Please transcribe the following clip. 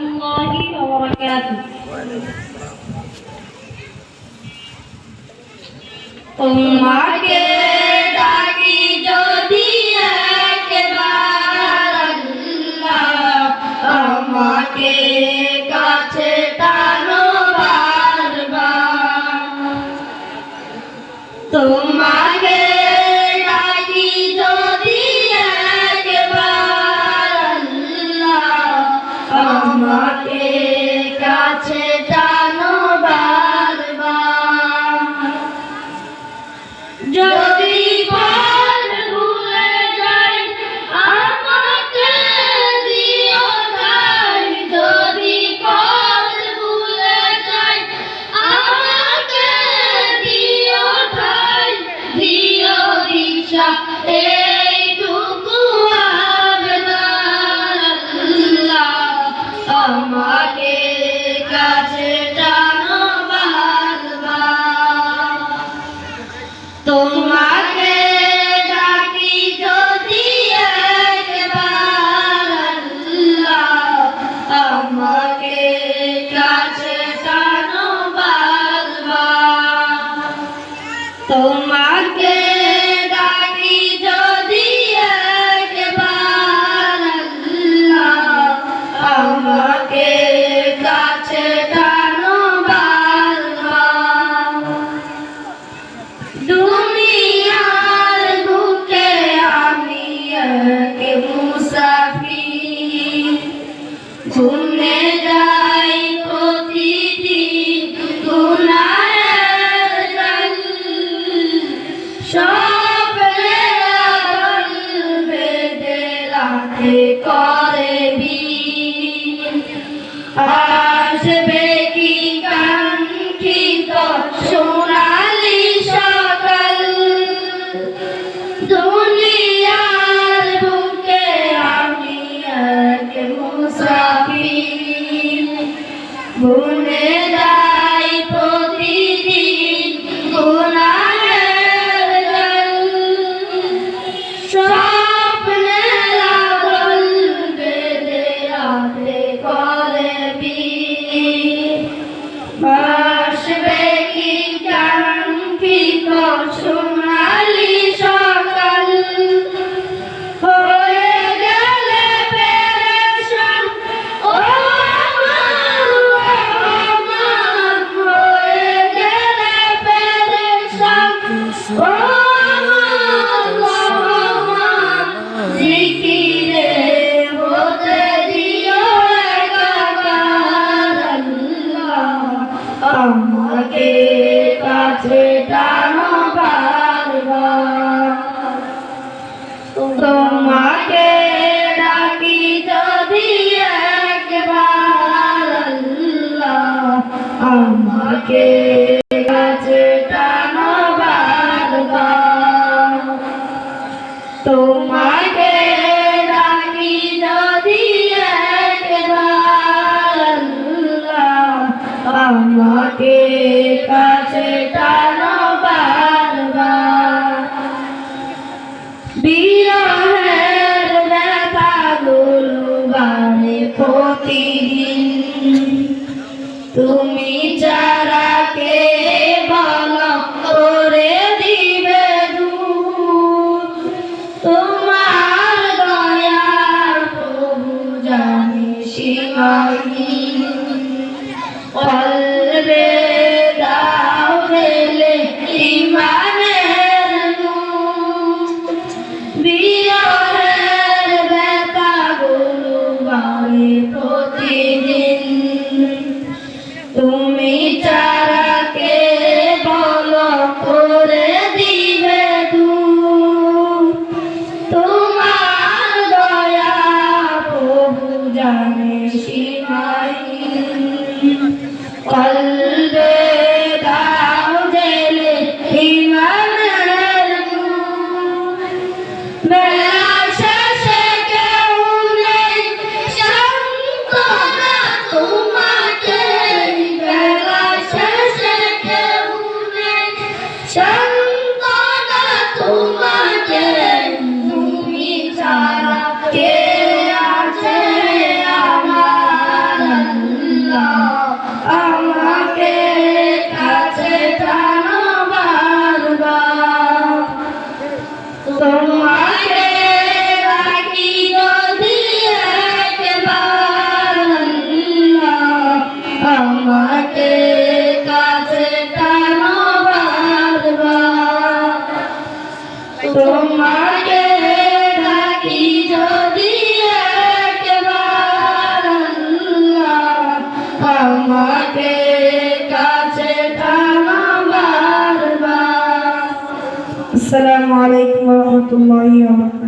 warahmatullahi wabarakatuh. তোমাকে ডাকি যদি একবার আল্লাহ, আমাকে কাছে টানো বারবার। তোমাকে ডাকি যদি একবার আল্লাহ, আমাকে কাছে টানো বারবার। যদি পথ ভুলে যাই আমাকে দিও ঠাই, যদি পথ ভুলে যাই আমাকে দিও ঠাই, দিও দিশা এইটুকু আবেদন আল্লাহ, আমাকে কাছে টানো বারবার। তোমাকে ডাকি যদি একবার আল্লাহ, আমাকে কাছে টানো বারবার। তোমাকে ডাকি যদি একবার আল্লাহ, আমাকে কাছে টানো বারবার। দুনিয়ার বুকে আমি এক মুসাফির, ঘুমে যাই প্রতিদিন গুনাহের জাল, স্বপ্নে আড়াল বেঁধে রাখে করে বিন। আসবে কি কাঙ্ক্ষিত সোনালি সকাল, দুনিয়ার বুকে আমি এক মুসাফির, ভুলে যাই প্রতিদিন গুনাহের জাল, স্বপ্নে আড়াল বেঁধে রাখে করে বিন। আসবে কি কাঙ্ক্ষিত সোনালি সকাল, হয়ে গেলে পেরেশান ও আমার, হয়ে গেলে পেরেশান ও আমার, জিকিরে হতে দিও একাকার আল্লাহ, আমাকে কাছে টানো বারবার। তোমাকে ডাকি যদি একবার আল্লাহ, আমাকে কাছে টানো বারবার। তোমাকে ডাকি যদি একবার আল্লাহ, আমাকে কাছে টানো বারবার। বিরহের ব্যথাগুলো বাড়ে প্রতিদিন, তুমি যারা কে বলো করে দিবে দূর। তোমার দয়ার প্রভু জানে সীমাহীন, কলবে দাও ঢেলে ঈমানের নূর। বিরহের ব্যথাগুলো বাড়ে প্রতিদিন, তুমি যারা কে বলো করে দিবে দূর। তোমার দয়া প্রভু জানে সীমাহীন, কলবে দাও ঢেলে ঈমানের নূর। বেলা শেষে কেউ নেই সান্ত্বনা তোমাকে, বেলা শেষে কেউ নেই সান্ত্বনা তোমাকে, তুমি ছাড়া কে আছে আমার তোমাকে ডাকি যদি একবার আল্লাহ, আমাকে কাছে টানো বারবার। আসসালামু আলাইকুম ওয়া রাহমাতুল্লাহি ওয়া বারাকাতুহু।